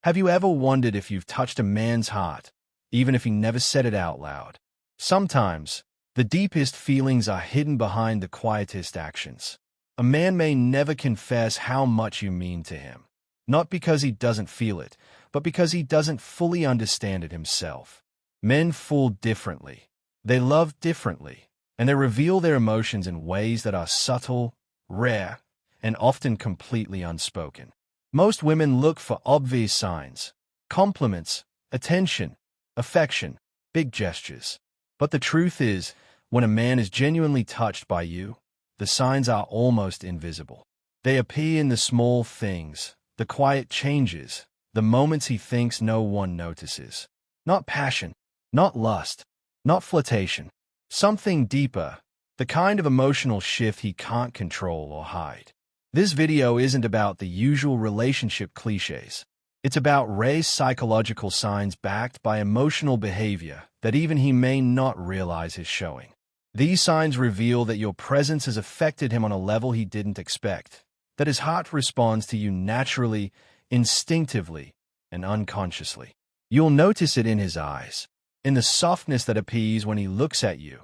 Have you ever wondered if you've touched a man's heart, even if he never said it out loud? Sometimes, the deepest feelings are hidden behind the quietest actions. A man may never confess how much you mean to him, not because he doesn't feel it, but because he doesn't fully understand it himself. Men fall differently. They love differently, and they reveal their emotions in ways that are subtle, rare, and often completely unspoken. Most women look for obvious signs: compliments, attention, affection, big gestures. But the truth is, when a man is genuinely touched by you, the signs are almost invisible. They appear in the small things, the quiet changes, the moments he thinks no one notices. Not passion, not lust, not flirtation. Something deeper, the kind of emotional shift he can't control or hide. This video isn't about the usual relationship cliches. It's about Ray's psychological signs backed by emotional behavior that even he may not realize is showing. These signs reveal that your presence has affected him on a level he didn't expect, that his heart responds to you naturally, instinctively, and unconsciously. You'll notice it in his eyes, in the softness that appears when he looks at you,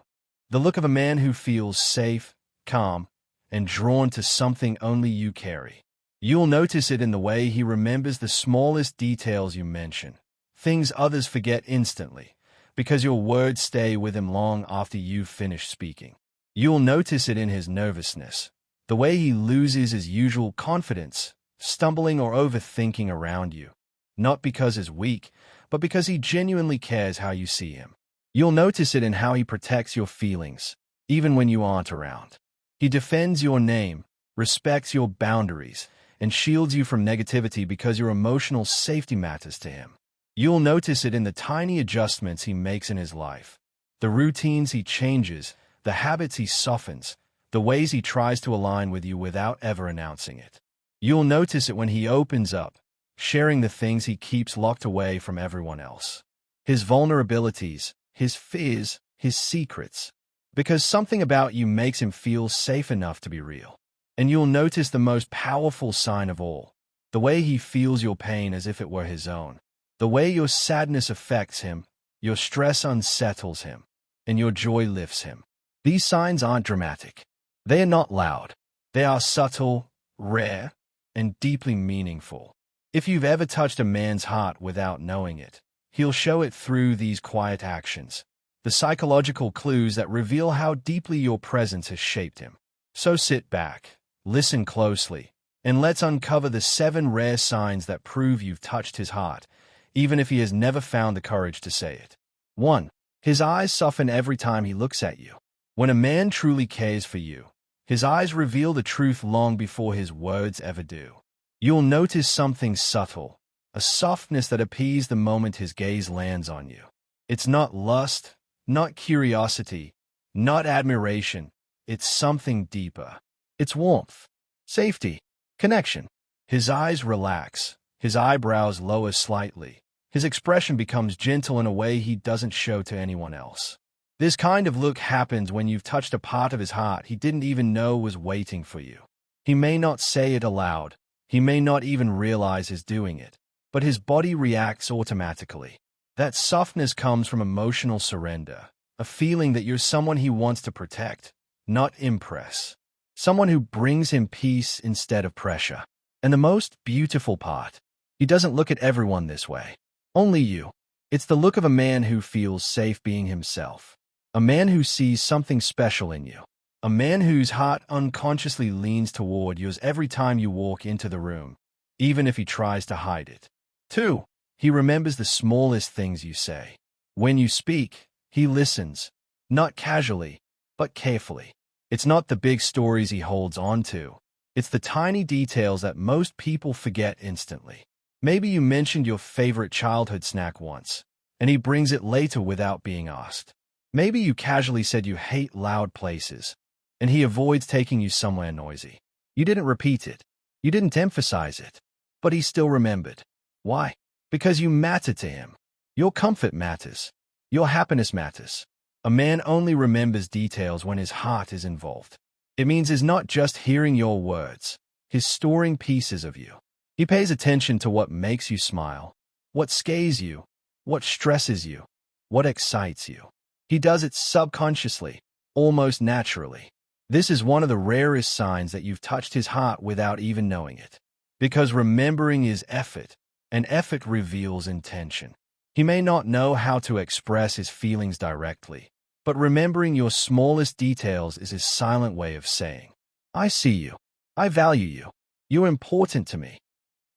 the look of a man who feels safe, calm, and drawn to something only you carry. You'll notice it in the way he remembers the smallest details you mention, things others forget instantly, because your words stay with him long after you've finished speaking. You'll notice it in his nervousness, the way he loses his usual confidence, stumbling or overthinking around you, not because he's weak, but because he genuinely cares how you see him. You'll notice it in how he protects your feelings, even when you aren't around. He defends your name, respects your boundaries, and shields you from negativity because your emotional safety matters to him. You'll notice it in the tiny adjustments he makes in his life, the routines he changes, the habits he softens, the ways he tries to align with you without ever announcing it. You'll notice it when he opens up, sharing the things he keeps locked away from everyone else. His vulnerabilities, his fears, his secrets. Because something about you makes him feel safe enough to be real. And you'll notice the most powerful sign of all, the way he feels your pain as if it were his own. The way your sadness affects him, your stress unsettles him, and your joy lifts him. These signs aren't dramatic. They are not loud. They are subtle, rare, and deeply meaningful. If you've ever touched a man's heart without knowing it, he'll show it through these quiet actions, the psychological clues that reveal how deeply your presence has shaped him. So sit back, listen closely, and let's uncover the 7 rare signs that prove you've touched his heart, even if he has never found the courage to say it. 1. His eyes soften every time he looks at you. When a man truly cares for you, his eyes reveal the truth long before his words ever do. You'll notice something subtle, a softness that appears the moment his gaze lands on you. It's not lust, not curiosity, not admiration. It's something deeper. It's warmth, safety, connection. His eyes relax, his eyebrows lower slightly. His expression becomes gentle in a way he doesn't show to anyone else. This kind of look happens when you've touched a part of his heart he didn't even know was waiting for you. He may not say it aloud, he may not even realize he's doing it, but his body reacts automatically. That softness comes from emotional surrender, a feeling that you're someone he wants to protect, not impress. Someone who brings him peace instead of pressure. And the most beautiful part, he doesn't look at everyone this way. Only you. It's the look of a man who feels safe being himself. A man who sees something special in you. A man whose heart unconsciously leans toward yours every time you walk into the room, even if he tries to hide it. 2. He remembers the smallest things you say. When you speak, he listens, not casually, but carefully. It's not the big stories he holds on to. It's the tiny details that most people forget instantly. Maybe you mentioned your favorite childhood snack once, and he brings it later without being asked. Maybe you casually said you hate loud places, and he avoids taking you somewhere noisy. You didn't repeat it. You didn't emphasize it. But he still remembered. Why? Because you matter to him. Your comfort matters. Your happiness matters. A man only remembers details when his heart is involved. It means he's not just hearing your words. He's storing pieces of you. He pays attention to what makes you smile, what scares you, what stresses you, what excites you. He does it subconsciously, almost naturally. This is one of the rarest signs that you've touched his heart without even knowing it. Because remembering is effort, and effort reveals intention. He may not know how to express his feelings directly, but remembering your smallest details is his silent way of saying, I see you. I value you. You're important to me.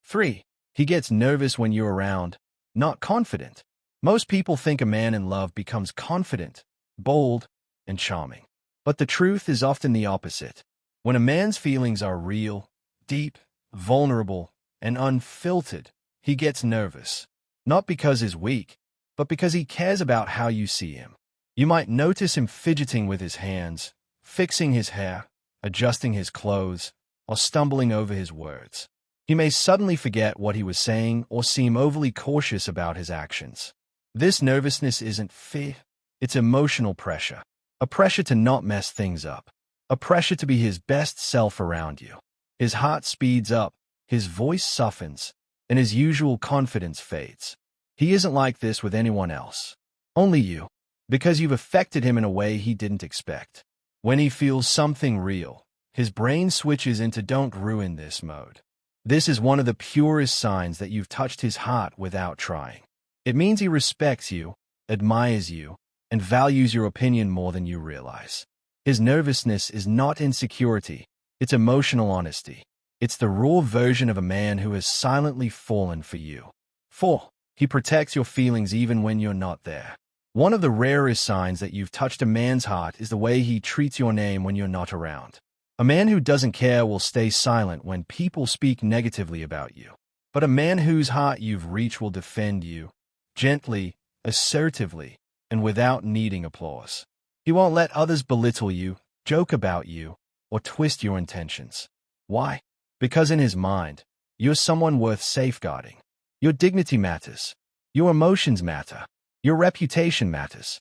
3. He gets nervous when you're around, not confident. Most people think a man in love becomes confident, bold, and charming. But the truth is often the opposite. When a man's feelings are real, deep, vulnerable, and unfiltered, he gets nervous. Not because he's weak, but because he cares about how you see him. You might notice him fidgeting with his hands, fixing his hair, adjusting his clothes, or stumbling over his words. He may suddenly forget what he was saying or seem overly cautious about his actions. This nervousness isn't fear, it's emotional pressure. A pressure to not mess things up. A pressure to be his best self around you. His heart speeds up, his voice softens, and his usual confidence fades. He isn't like this with anyone else. Only you, because you've affected him in a way he didn't expect. When he feels something real, his brain switches into don't ruin this mode. This is one of the purest signs that you've touched his heart without trying. It means he respects you, admires you, and values your opinion more than you realize. His nervousness is not insecurity, it's emotional honesty. It's the raw version of a man who has silently fallen for you. 4. He protects your feelings even when you're not there. One of the rarest signs that you've touched a man's heart is the way he treats your name when you're not around. A man who doesn't care will stay silent when people speak negatively about you. But a man whose heart you've reached will defend you, gently, assertively, and without needing applause. He won't let others belittle you, joke about you, or twist your intentions. Why? Because in his mind, you're someone worth safeguarding. Your dignity matters. Your emotions matter. Your reputation matters.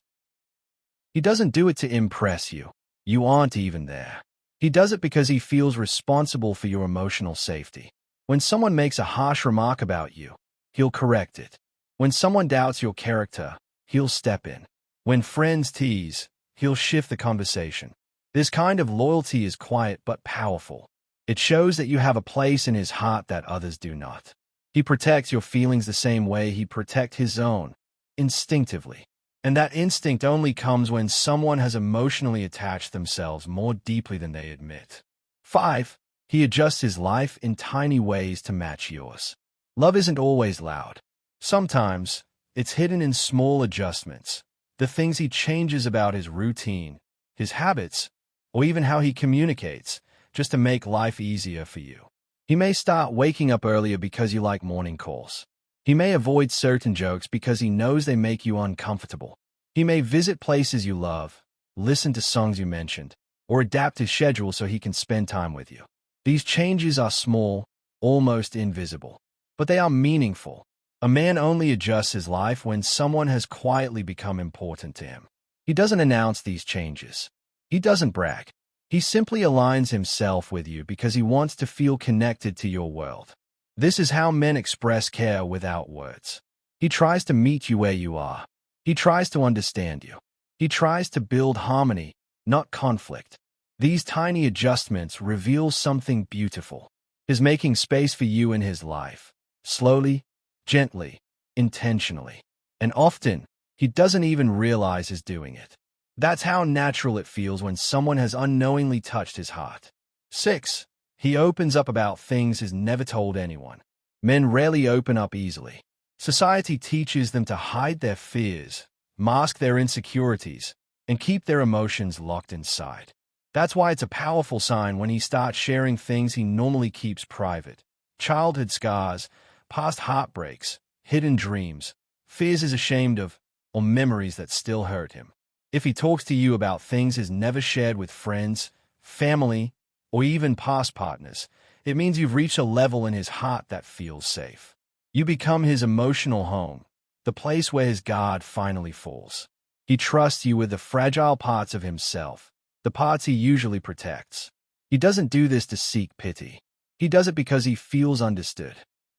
He doesn't do it to impress you. You aren't even there. He does it because he feels responsible for your emotional safety. When someone makes a harsh remark about you, he'll correct it. When someone doubts your character, he'll step in. When friends tease, he'll shift the conversation. This kind of loyalty is quiet but powerful. It shows that you have a place in his heart that others do not. He protects your feelings the same way he'd protect his own, instinctively. And that instinct only comes when someone has emotionally attached themselves more deeply than they admit. 5. He adjusts his life in tiny ways to match yours. Love isn't always loud. Sometimes, it's hidden in small adjustments, the things he changes about his routine, his habits, or even how he communicates, just to make life easier for you. He may start waking up earlier because you like morning calls. He may avoid certain jokes because he knows they make you uncomfortable. He may visit places you love, listen to songs you mentioned, or adapt his schedule so he can spend time with you. These changes are small, almost invisible, but they are meaningful. A man only adjusts his life when someone has quietly become important to him. He doesn't announce these changes. He doesn't brag. He simply aligns himself with you because he wants to feel connected to your world. This is how men express care without words. He tries to meet you where you are. He tries to understand you. He tries to build harmony, not conflict. These tiny adjustments reveal something beautiful. He's making space for you in his life, slowly, gently, intentionally. And often, he doesn't even realize he's doing it. That's how natural it feels when someone has unknowingly touched his heart. 6. He opens up about things he's never told anyone. Men rarely open up easily. Society teaches them to hide their fears, mask their insecurities, and keep their emotions locked inside. That's why it's a powerful sign when he starts sharing things he normally keeps private. Childhood scars, past heartbreaks, hidden dreams, fears he's ashamed of, or memories that still hurt him. If he talks to you about things he's never shared with friends, family, or even past partners, it means you've reached a level in his heart that feels safe. You become his emotional home, the place where his guard finally falls. He trusts you with the fragile parts of himself, the parts he usually protects. He doesn't do this to seek pity. He does it because he feels understood.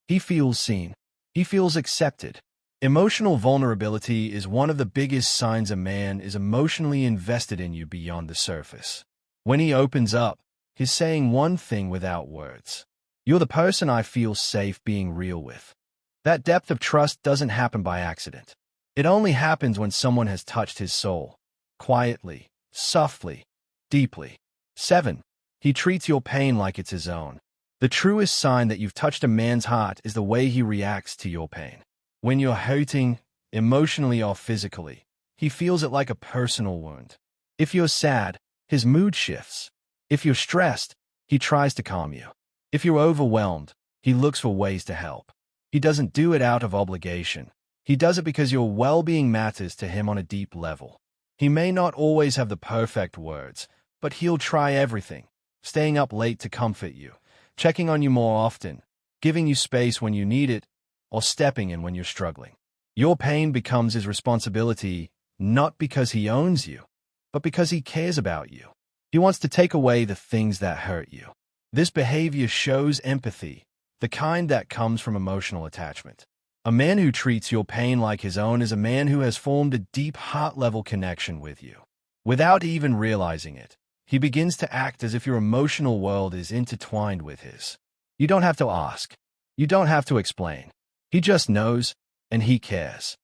He feels seen. He feels accepted. Emotional vulnerability is one of the biggest signs a man is emotionally invested in you beyond the surface. When he opens up, he's saying one thing without words. You're the person I feel safe being real with. That depth of trust doesn't happen by accident. It only happens when someone has touched his soul. Quietly, softly, deeply. 7. He treats your pain like it's his own. The truest sign that you've touched a man's heart is the way he reacts to your pain. When you're hurting, emotionally or physically, he feels it like a personal wound. If you're sad, his mood shifts. If you're stressed, he tries to calm you. If you're overwhelmed, he looks for ways to help. He doesn't do it out of obligation. He does it because your well-being matters to him on a deep level. He may not always have the perfect words, but he'll try everything, staying up late to comfort you, checking on you more often, giving you space when you need it, or stepping in when you're struggling. Your pain becomes his responsibility, not because he owns you, but because he cares about you. He wants to take away the things that hurt you. This behavior shows empathy, the kind that comes from emotional attachment. A man who treats your pain like his own is a man who has formed a deep heart-level connection with you. Without even realizing it, he begins to act as if your emotional world is intertwined with his. You don't have to ask. You don't have to explain. He just knows, and he cares.